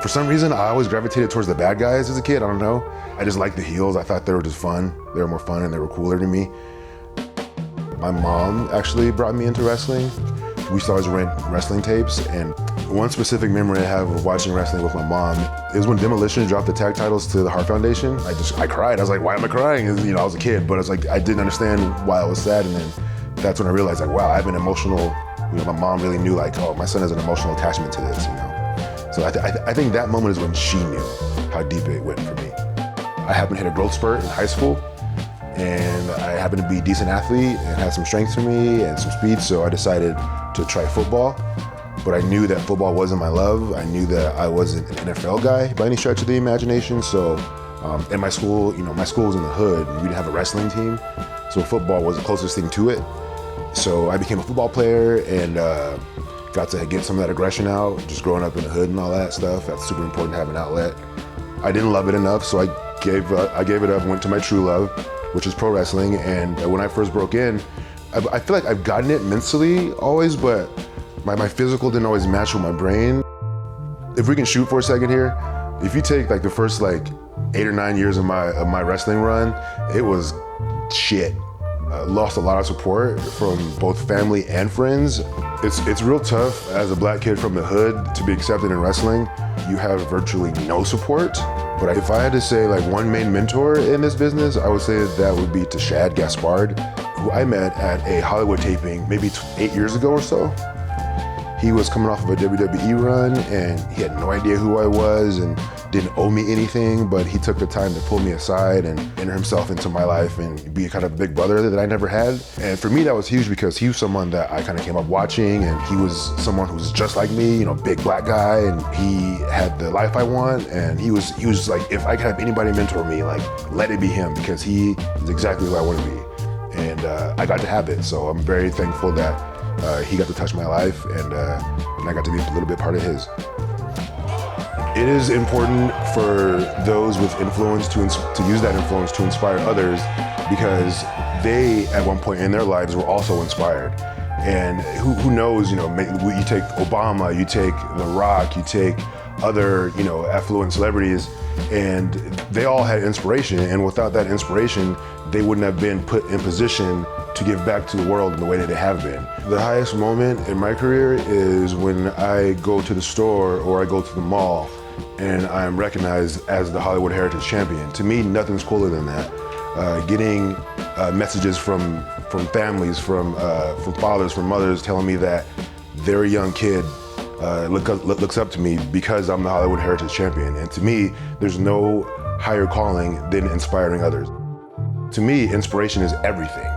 For some reason, I always gravitated towards the bad guys as a kid. I don't know. I just liked the heels. I thought they were just fun. They were more fun and they were cooler than me. My mom actually brought me into wrestling. We used to always rent wrestling tapes, and one specific memory I have of watching wrestling with my mom is when Demolition dropped the tag titles to the Hart Foundation. I cried. I was like, why am I crying? And, I was a kid, but I was like, I didn't understand why I was sad, and then that's when I realized, like, wow, I have an emotional, my mom really knew, like, oh, my son has an emotional attachment to this, So I think that moment is when she knew how deep it went for me. I happened to hit a growth spurt in high school, and I happened to be a decent athlete and had some strength to me and some speed, so I decided to try football. But I knew that football wasn't my love. I knew that I wasn't an NFL guy by any stretch of the imagination. So in my school, my school was in the hood, and we didn't have a wrestling team, so football was the closest thing to it. So I became a football player and got to get some of that aggression out, just growing up in the hood and all that stuff. That's super important to have an outlet. I didn't love it enough, so I gave it up, went to my true love, which is pro wrestling. And when I first broke in, I feel like I've gotten it mentally always, but my physical didn't always match with my brain. If we can shoot for a second here, if you take like the first 8 or 9 years of my wrestling run, it was shit. Lost a lot of support from both family and friends. It's real tough as a black kid from the hood to be accepted in wrestling. You have virtually no support. But if I had to say one main mentor in this business, I would say that would be Tashad Gaspard, who I met at a Hollywood taping maybe 8 years ago or so. He was coming off of a WWE run and he had no idea who I was and didn't owe me anything, but he took the time to pull me aside and enter himself into my life and be kind of a big brother that I never had. And for me, that was huge because he was someone that I kind of came up watching, and he was someone who was just like me, big black guy, and he had the life I want. And he was like, if I could have anybody mentor me, let it be him, because he is exactly who I want to be. And I got to have it. So I'm very thankful that he got to touch my life, and I got to be a little bit part of his. It is important for those with influence to use that influence to inspire others, because they, at one point in their lives, were also inspired. And who knows, you take Obama, you take The Rock, you take other, affluent celebrities, and they all had inspiration, and without that inspiration, they wouldn't have been put in position to give back to the world in the way that they have been. The highest moment in my career is when I go to the store or I go to the mall and I'm recognized as the Hollywood Heritage Champion. To me, nothing's cooler than that. Getting messages from families, from fathers, from mothers telling me that their young kid looks up to me because I'm the Hollywood Heritage Champion. And to me, there's no higher calling than inspiring others. To me, inspiration is everything.